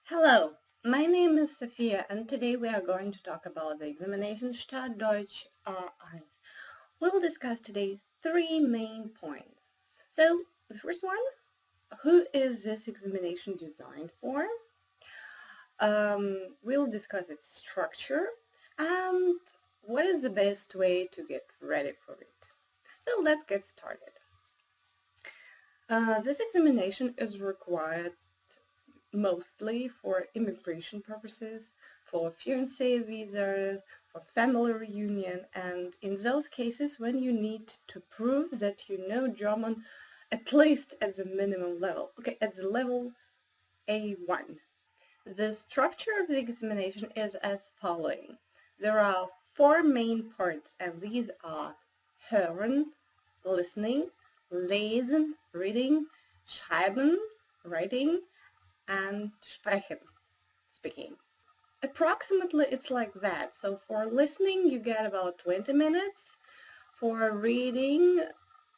Hello, my name is Sophia and today we are going to talk about the examination Start Deutsch A1. We'll discuss today three main points. So, the first one, who is this examination designed for? We'll discuss its structure and what is the best way to get ready for it. So, let's get started. This examination is required mostly for immigration purposes, for fiancé visas, for family reunion, and in those cases when you need to prove that you know German at least at the minimum level, at the level A1. The structure of the examination is as following. There are four main parts, and these are hören, listening, lesen, reading, schreiben, writing, and sprechen, speaking. Approximately it's like that. So for listening you get about 20 minutes, for reading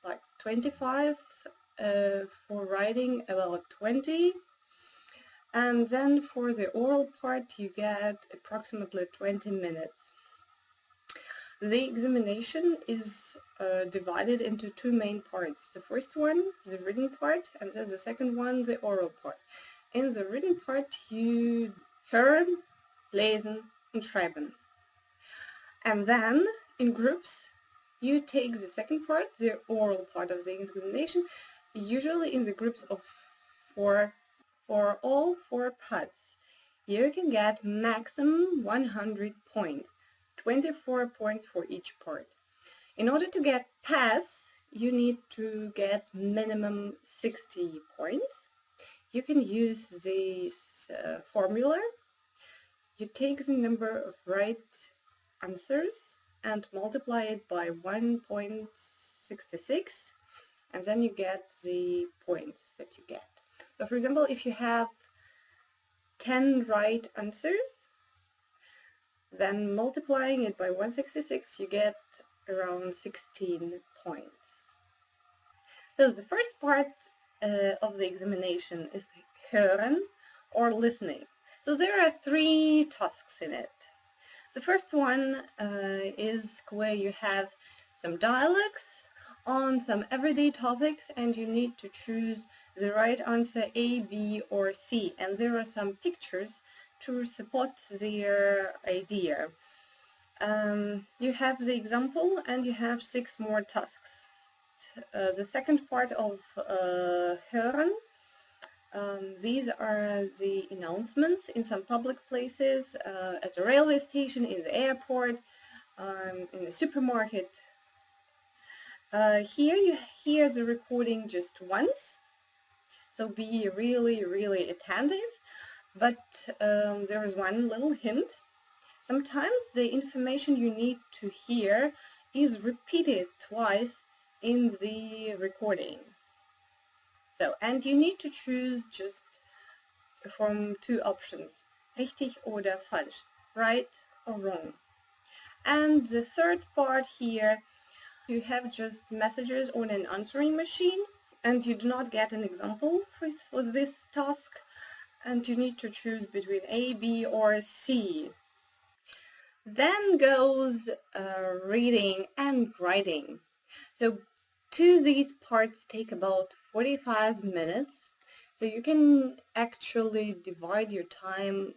like 25, for writing about 20, and then for the oral part you get approximately 20 minutes. The examination is divided into two main parts. The first one, the written part, and then the second one, the oral part. In the written part, you hören, lesen, and schreiben. And then, in groups, you take the second part, the oral part of the examination, usually in the groups of four. For all four parts, you can get maximum 100 points, 24 points for each part. In order to get pass, you need to get minimum 60 points. You can use this formula. You take the number of right answers and multiply it by 1.66, and then you get the points that you get. So for example, if you have 10 right answers, then multiplying it by 166, you get around 16 points. So the first part of the examination is hören, or listening. So there are three tasks in it. The first one is where you have some dialogues on some everyday topics and you need to choose the right answer A, B, or C. And there are some pictures to support their idea. You have the example and you have 6 more tasks. The second part of hören, these are the announcements in some public places, at the railway station, in the airport, in the supermarket. Here you hear the recording just once, so be really attentive, but there is one little hint. Sometimes the information you need to hear is repeated twice in the recording. So, and you need to choose just from 2 options, richtig oder falsch, right or wrong. And the third part here, you have just messages on an answering machine, and you do not get an example for this task, and you need to choose between A, B, or C. Then goes reading and writing. So these parts take about 45 minutes. So you can actually divide your time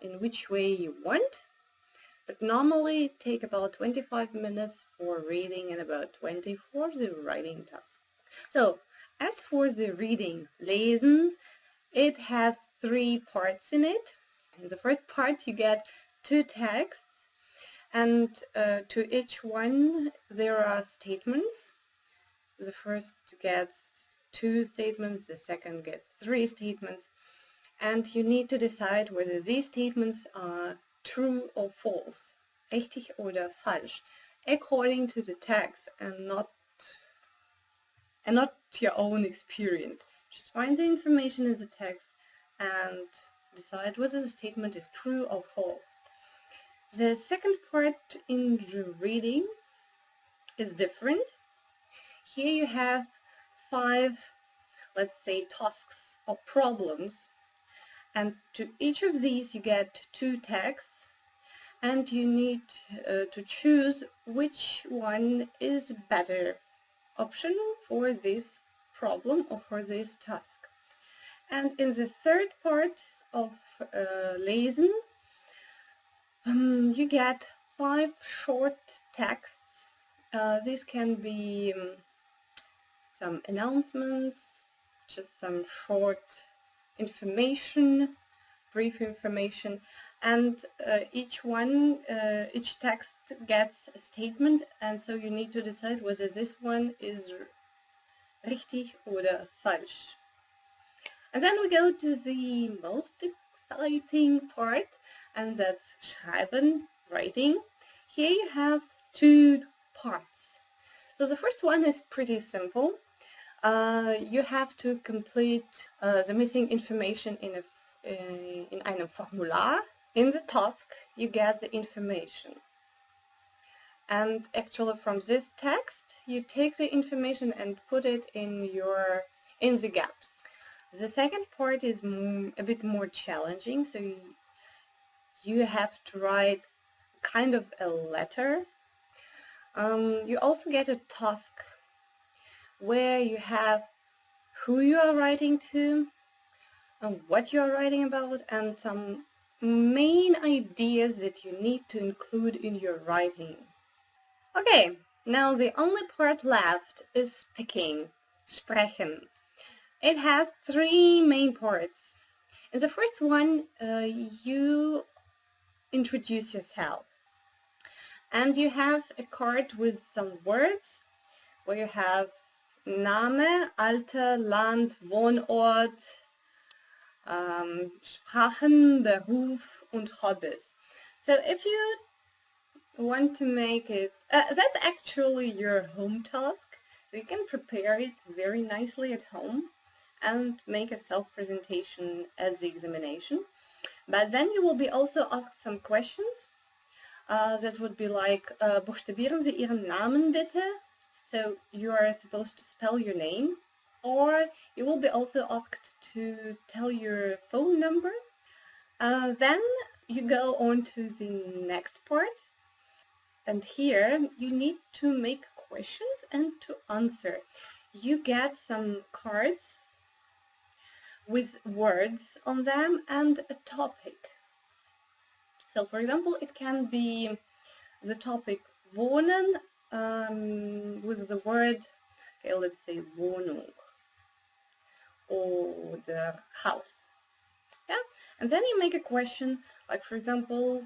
in which way you want. But normally take about 25 minutes for reading and about 20 for the writing task. So as for the reading, lesen, it has 3 parts in it. In the first part you get 2 texts, and to each one there are statements. The first gets 2 statements, the second gets 3 statements, and you need to decide whether these statements are true or false, richtig oder falsch, according to the text and not your own experience. Just find the information in the text and decide whether the statement is true or false. The second part in the reading is different. Here you have 5, let's say, tasks or problems, And to each of these you get 2 texts, and you need to choose which one is better option for this problem or for this task. And in the third part of Lesen, you get 5 short texts. These can be some announcements, just some short information, brief information, and each text gets a statement, and so you need to decide whether this one is richtig oder falsch. And then we go to the most exciting part, and that's schreiben, writing. Here you have 2 parts. So the first one is pretty simple. You have to complete the missing information in einem Formular. In the task, you get the information. And actually from this text, you take the information and put it in the gaps. The second part is a bit more challenging, so you have to write kind of a letter. You also get a task where you have who you are writing to, and what you are writing about, and some main ideas that you need to include in your writing. Okay, now the only part left is speaking, sprechen. It has 3 main parts. In the first one, you introduce yourself, and you have a card with some words where you have Name, Alter, Land, Wohnort, Sprachen, Beruf und Hobbys. So if you want to make it, that's actually your home task, so you can prepare it very nicely at home and make a self-presentation at the examination. But then you will be also asked some questions. That would be like, buchstabieren Sie Ihren Namen bitte. So you are supposed to spell your name. Or you will be also asked to tell your phone number. Then you go on to the next part. And here you need to make questions and to answer. You get some cards with words on them and a topic. So for example, it can be the topic wohnen with the word, okay, let's say Wohnung or the house. Yeah, and then you make a question, like for example,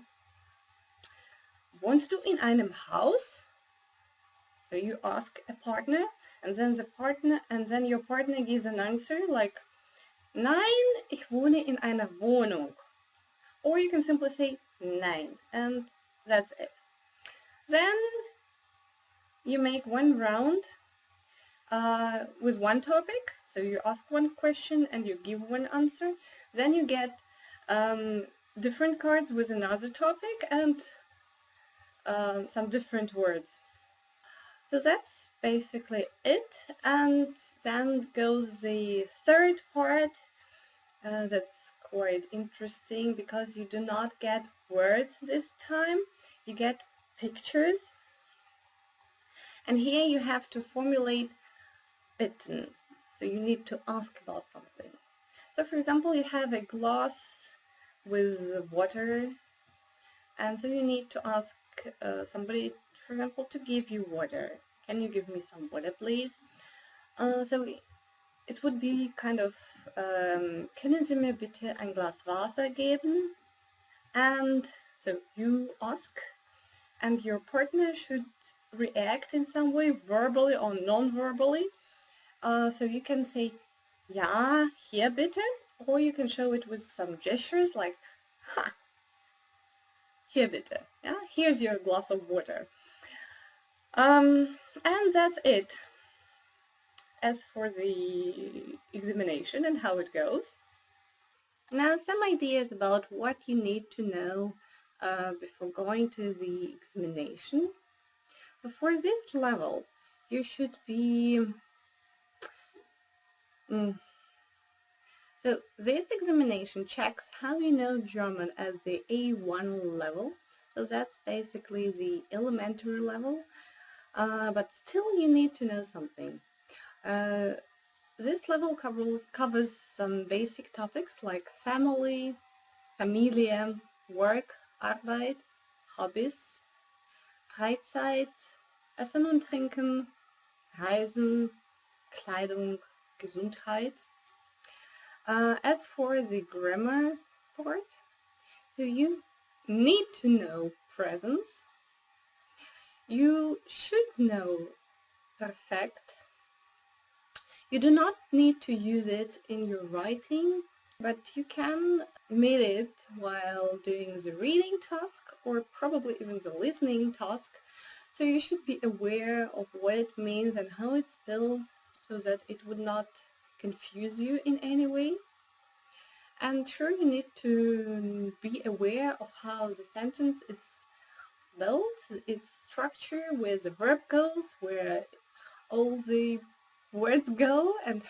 wohnst du in einem Haus? So you ask a partner, and then your partner gives an answer like, nein, ich wohne in einer Wohnung. Or you can simply say nein, and that's it. Then you make one round with one topic. So you ask one question and you give one answer. Then you get different cards with another topic and some different words. So that's basically it. And then goes the third part. That's quite interesting because you do not get words this time. You get pictures. And here you have to formulate bitten. So you need to ask about something. So for example, you have a glass with water, and so you need to ask somebody, for example, to give you water. Can you give me some water, please? So it would be kind of, können Sie mir bitte ein Glas Wasser geben? And so you ask, and your partner should react in some way, verbally or non-verbally. So you can say, ja, hier bitte, or you can show it with some gestures like, ha, hier bitte, yeah, here's your glass of water. And that's it. As for the examination and how it goes. Now, some ideas about what you need to know before going to the examination. So for this level, you should be So this examination checks how you know German at the A1 level. So that's basically the elementary level, but still you need to know something. This level covers some basic topics like family, Familie, work, Arbeit, Hobbys, Freizeit, Essen und Trinken, Reisen, Kleidung, Gesundheit. As for the grammar part, so you need to know presence. You should know perfect. You do not need to use it in your writing, but you can meet it while doing the reading task or probably even the listening task. So you should be aware of what it means and how it's spelled so that it would not confuse you in any way. And sure, you need to be aware of how the sentence is built, its structure, where the verb goes, where all the words go, and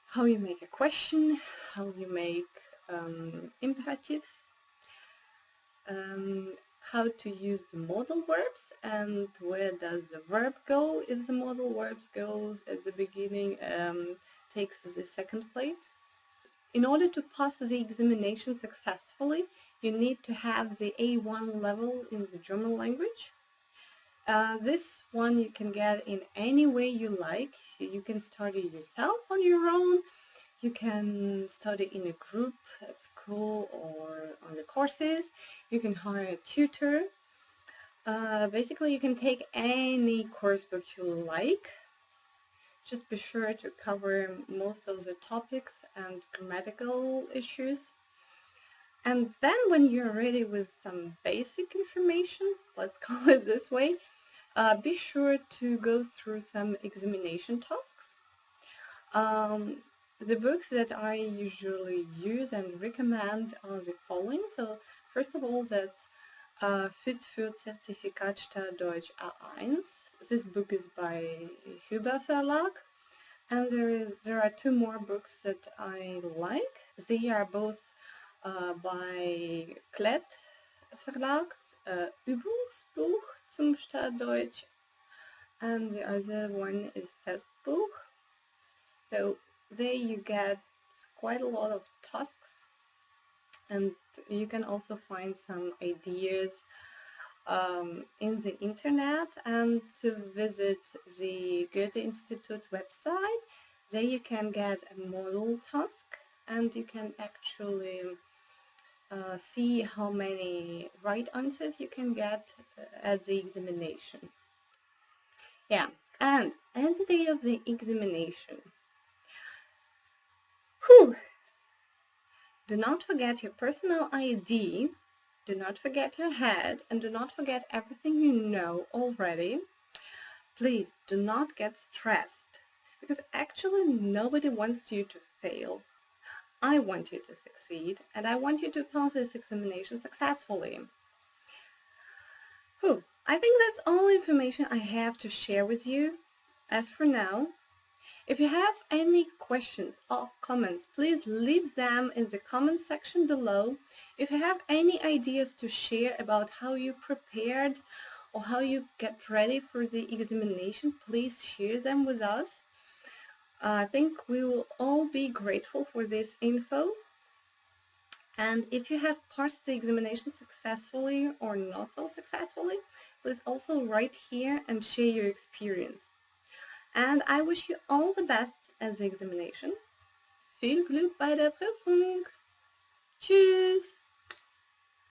how you make a question, how you make imperative, how to use the modal verbs, and where does the verb go if the modal verbs goes at the beginning, takes the second place. In order to pass the examination successfully, you need to have the A1 level in the German language. This one you can get in any way you like. You can study yourself on your own. You can study in a group at school or on the courses. You can hire a tutor. Basically, you can take any course book you like. Just be sure to cover most of the topics and grammatical issues. And then when you're ready with some basic information, let's call it this way, be sure to go through some examination tasks. The books that I usually use and recommend are the following. So first of all, that's Fit für Zertifikat Start Deutsch A1. This book is by Huber Verlag. And there are two more books that I like. They are both by Klett Verlag, Übungsbuch zum Start Deutsch, and the other one is Testbuch. So there you get quite a lot of tasks, and you can also find some ideas in the internet, and to visit the Goethe Institute website. There you can get a model task, and you can actually see how many right answers you can get at the examination. Yeah, and at the day of the examination, do not forget your personal ID, do not forget your head, and do not forget everything you know already. Please do not get stressed, because actually nobody wants you to fail. I want you to succeed, and I want you to pass this examination successfully. I think that's all information I have to share with you as for now. If you have any questions or comments, please leave them in the comment section below. If you have any ideas to share about how you prepared or how you get ready for the examination, please share them with us. I think we will all be grateful for this info. And if you have passed the examination successfully or not so successfully, please also write here and share your experience. And I wish you all the best at the examination. Viel Glück bei der Prüfung. Tschüss!